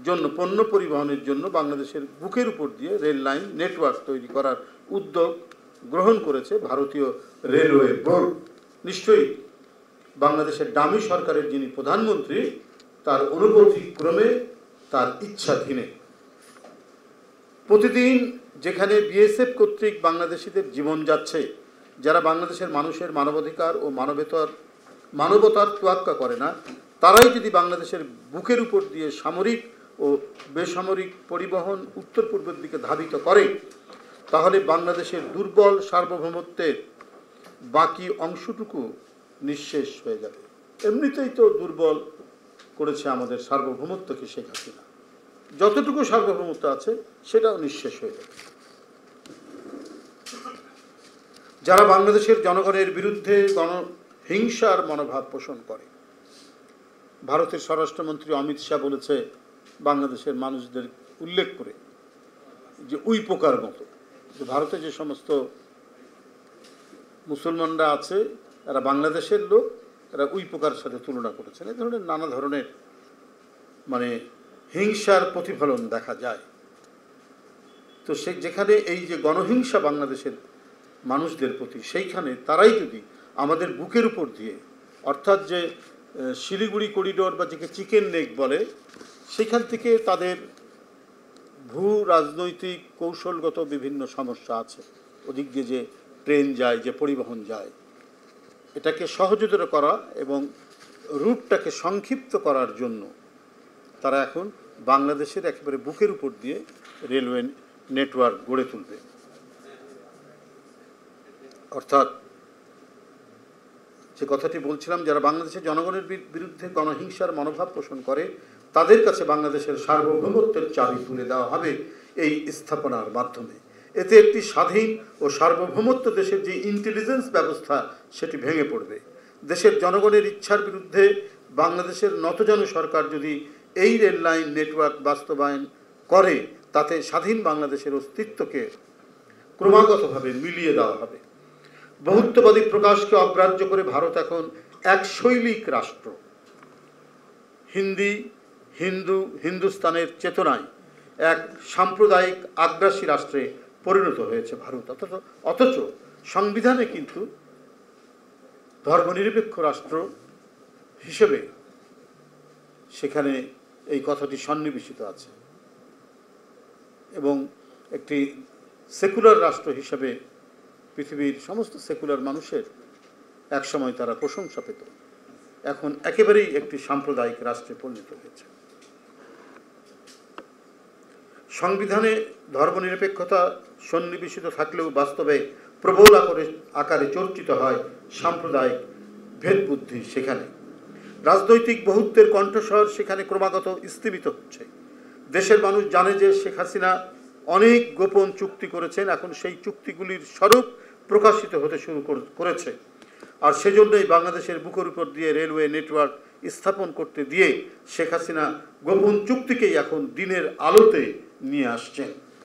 জন্য পণ্য পরিবহনের জন্য বাংলাদেশের বুকের উপর দিয়ে রেল লাইন নেটওয়ার্ক তৈরি করার উদ্যোগ গ্রহণ করেছে ভারতীয় রেলওয়ে বোর্ড। নিশ্চয়ই বাংলাদেশের ডামি সরকারের যিনি প্রধানমন্ত্রী তার অনুপথিক্রমে, তার ইচ্ছাধীনে প্রতিদিন যেখানে বিএসএফ কর্তৃক বাংলাদেশিদের জীবন যাচ্ছে, যারা বাংলাদেশের মানুষের মানবাধিকার ও মানবতার তোয়াক্কা করে না, তারাই যদি বাংলাদেশের বুকের উপর দিয়ে সামরিক ও বেসামরিক পরিবহন উত্তর পূর্বের দিকে ধাবিত করে, তাহলে বাংলাদেশের দুর্বল সার্বভৌমত্বের বাকি অংশটুকু নিঃশেষ হয়ে যাবে। এমনিতেই তো দুর্বল করেছে আমাদের সার্বভৌমত্বকে শেখ হাসিনা, যতটুকু সার্বভৌমত্ব আছে সেটাও নিঃশেষ হয়ে যাবে। যারা বাংলাদেশের জনগণের বিরুদ্ধে গণহিংসার মনোভাব পোষণ করে, ভারতের স্বরাষ্ট্রমন্ত্রী অমিত শাহ বলেছে বাংলাদেশের মানুষদের উল্লেখ করে যে উই পোকার মতো, যে ভারতে যে সমস্ত মুসলমানরা আছে এরা বাংলাদেশের লোক, এরা উই পোকার সাথে তুলনা করেছেন। এই ধরনের নানা ধরনের হিংসার প্রতিফলন দেখা যায়। তো যেখানে এই যে গণহিংসা বাংলাদেশের মানুষদের প্রতি, সেইখানে তারাই যদি আমাদের বুকের উপর দিয়ে, অর্থাৎ যে শিলিগুড়ি করিডোর বা যেকে চিকেন নেক বলে, সেখান থেকে তাদের ভূ রাজনৈতিক কৌশলগত বিভিন্ন সমস্যা আছে, ওদিক দিয়ে যে ট্রেন যায়, যে পরিবহন যায়, এটাকে সহজতর করা এবং রুটটাকে সংক্ষিপ্ত করার জন্য তারা এখন বাংলাদেশের একেবারে বুকের উপর দিয়ে রেলওয়ে নেটওয়ার্ক গড়ে তুলবে। অর্থাৎ যে কথাটি বলছিলাম, যারা বাংলাদেশের জনগণের বিরুদ্ধে গণহিংসার মনোভাব পোষণ করে, তাদের কাছে বাংলাদেশের সার্বভৌমত্বের চাবি তুলে দেওয়া হবে এই স্থাপনার মাধ্যমে। এতে একটি স্বাধীন ও সার্বভৌমত্ব দেশের যে ইন্টেলিজেন্স ব্যবস্থা সেটি ভেঙে পড়বে। দেশের জনগণের ইচ্ছার বিরুদ্ধে বাংলাদেশের নতজানু সরকার যদি এই রেল লাইন নেটওয়ার্ক বাস্তবায়ন করে, তাতে স্বাধীন বাংলাদেশের অস্তিত্বকে ক্রমাগতভাবে মিলিয়ে দেওয়া হবে। বহুত্ববাদী প্রকাশকে অগ্রাহ্য করে ভারত এখন এক শৈলিক রাষ্ট্র, হিন্দুস্তানের চেতনায় এক সাম্প্রদায়িক আগ্রাসী রাষ্ট্রে পরিণত হয়েছে ভারত। অথচ সংবিধানে কিন্তু ধর্মনিরপেক্ষ রাষ্ট্র হিসেবে সেখানে এই কথাটি সন্নিবেশিত আছে এবং একটি সেকুলার রাষ্ট্র হিসেবে পৃথিবীর সমস্ত সেকুলার মানুষের একসময় তারা প্রশংসা পেত, এখন একেবারেই একটি সাম্প্রদায়িক রাষ্ট্রে পরিণত হয়েছে। সংবিধানে ধর্মনিরপেক্ষতা সন্নিবেশিত থাকলেও বাস্তবে প্রবল আকারে চর্চিত হয় সাম্প্রদায়িক ভেদবুদ্ধি। সেখানে রাজনৈতিক বহুত্বের কণ্ঠস্বর সেখানে ক্রমাগত স্থীমিত হচ্ছে। দেশের মানুষ জানে যে শেখ হাসিনা অনেক গোপন চুক্তি করেছেন, এখন সেই চুক্তিগুলির স্বরূপ প্রকাশিত হতে শুরু করেছে। আর সেজন্যই বাংলাদেশের বুকের উপর দিয়ে রেলওয়ে নেটওয়ার্ক স্থাপন করতে দিয়ে শেখ হাসিনা গোপন চুক্তিকেই এখন দিনের আলোতে নিয়ে আসছেন।